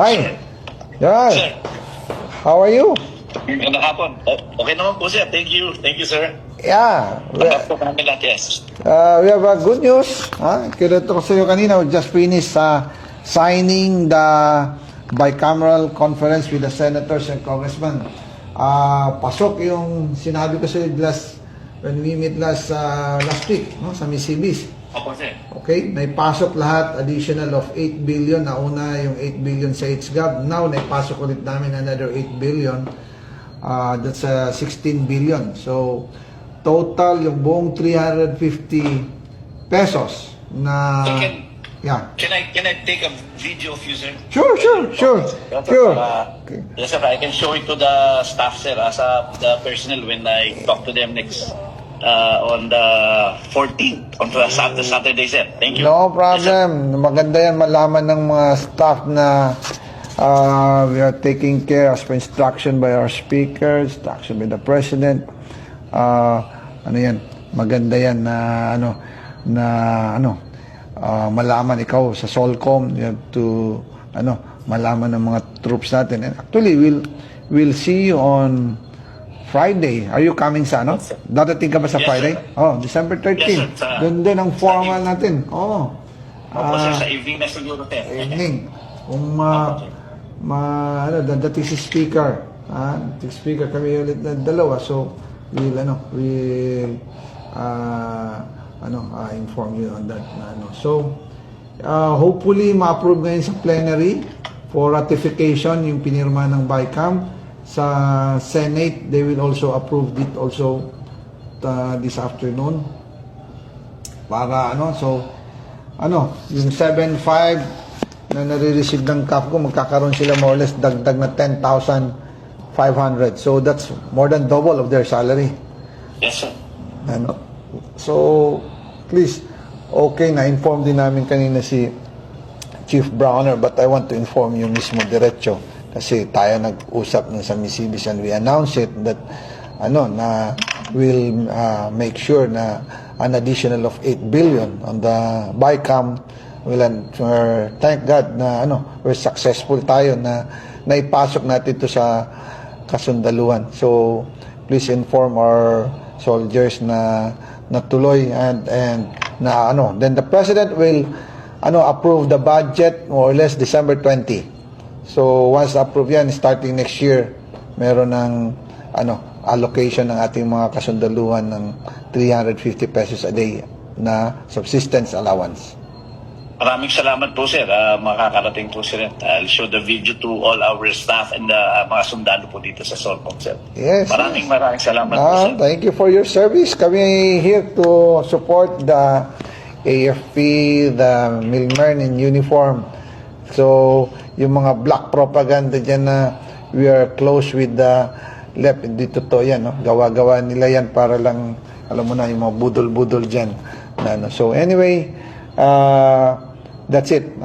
Hi. Yan. Sir. How are you? Magandang hapon. Okay naman po, sir. Thank you. Thank you, sir. Yeah. Tapos po namin lahat, yes. We have good news. Kinuto ko sa iyo kanina. We just finished signing the bicameral conference with the senators and congressmen. Pasok yung sinabi ko sa iyo when we meet last week, no, sa Misibis. Opo, sir. Okay, naipasok lahat, additional of 8 billion. Nauna yung 8 billion sa HGAB. Now, naipasok ulit namin another 8 billion. That's 16 billion. So, total yung buong 350 pesos na... So, yeah. Can I take a video of you, sir? Sure. Okay. Yes, sir. I can show it to the staff, sir, as the personnel when I talk to them next on the 14th, on the Saturday, sir. Thank you. No Yes, sir. problem. Maganda yan malaman ng mga staff na we are taking care as per instruction by our speaker, instruction by the president. Ano yan? Maganda yan na malaman ikaw sa Solcom. You have to malaman ng mga troops natin. And actually, we'll see you on Friday. Are you coming sa Dadating ka ba sa Yes, Friday? sir. Oh, December 13. Yes, sir. Doon din ang formal natin. Oh. Opo, sir. Sa evening na siguro, sir. Evening. Kung dadating si speaker. Speaker kami ulit na dalawa. So, we'll inform you on that. So, hopefully, ma-approve ngayon sa plenary for ratification yung pinirma ng BICAM. Sa Senate, they will also approve it also this afternoon. Para yung 7.5 na nare-receive ng CAFCO, magkakaroon sila more or less dagdag na 10,500. So that's more than double of their salary. Yes, sir. So, please, okay, na-inform din namin kanina si Chief Browner, but I want to inform you mismo diretso. Kasi tayo nag-usap ng sa Misibis and we announced it that na we'll make sure na an additional of 8 billion on the BICAM. Thank God na we're successful tayo na naipasok natin ito sa kasundaluhan. So please inform our soldiers na natuloy and then the president will approve the budget more or less December 20. So once approved yan, starting next year, meron ng allocation ng ating mga kasundaluhan ng 350 pesos a day na subsistence allowance. Maraming salamat po, sir. Makakarating po, sir. I'll show the video to all our staff and mga sundalo po dito sa Solcom, sir. Yes. Maraming salamat po, sir. Thank you for your service. Kami here to support the AFP, the milkmen in uniform. So, yung mga black propaganda dyan na we are close with the left, hindi totoo yan, gawa-gawa nila yan para lang, alam mo na, yung mga budol-budol dyan. So anyway, that's it.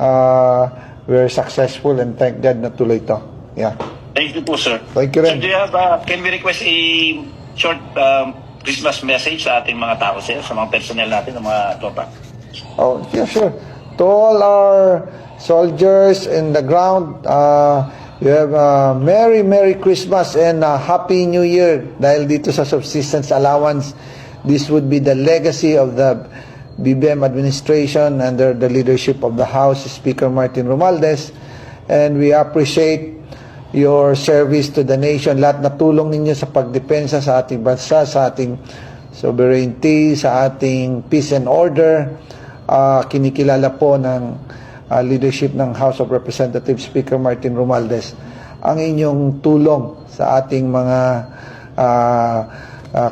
We're successful and thank God na tuloy to. Yeah. Thank you po, sir. Thank you rin. Sir, do you have, can we request a short Christmas message sa ating mga tao, sir, sa mga personnel natin, sa mga tropa? Oh, yeah, sure. To all our soldiers in the ground, you have a Merry Christmas and a Happy New Year. Dahil dito sa subsistence allowance, this would be the legacy of the BBM administration under the leadership of the House Speaker Martin Romualdez. And we appreciate your service to the nation. Lahat na tulong ninyo sa pagdepensa sa ating bansa, sa ating sovereignty, sa ating peace and order. Kinikilala po ng leadership ng House of Representatives Speaker Martin Romualdez ang inyong tulong sa ating mga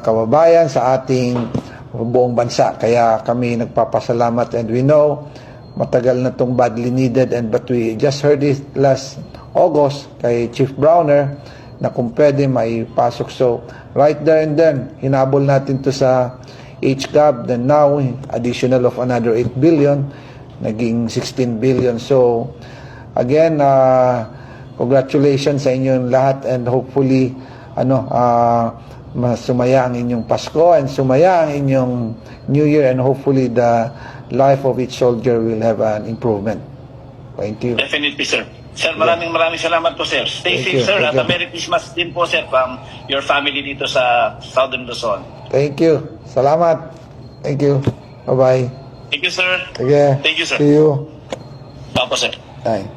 kababayan, sa ating buong bansa. Kaya kami nagpapasalamat and we know matagal na itong badly needed but we just heard it last August kay Chief Browner na kung pwede maipasok. So right there and then hinabol natin to sa HGAB, then now additional of another 8 billion, naging 16 billion. So again, congratulations sa inyong lahat and hopefully sumaya ang inyong Pasko and sumaya ang inyong New Year and hopefully the life of each soldier will have an improvement. Thank you. Definitely, sir. Sir, maraming salamat po, sir. Stay Thank safe, you. sir. Thank At you. Merry Christmas din po, sir, from your family dito sa Southern Luzon. Thank you. Salamat. Thank you. Bye-bye. Thank you, sir. Sige. Thank you, sir. See you. Opo, sir. Bye.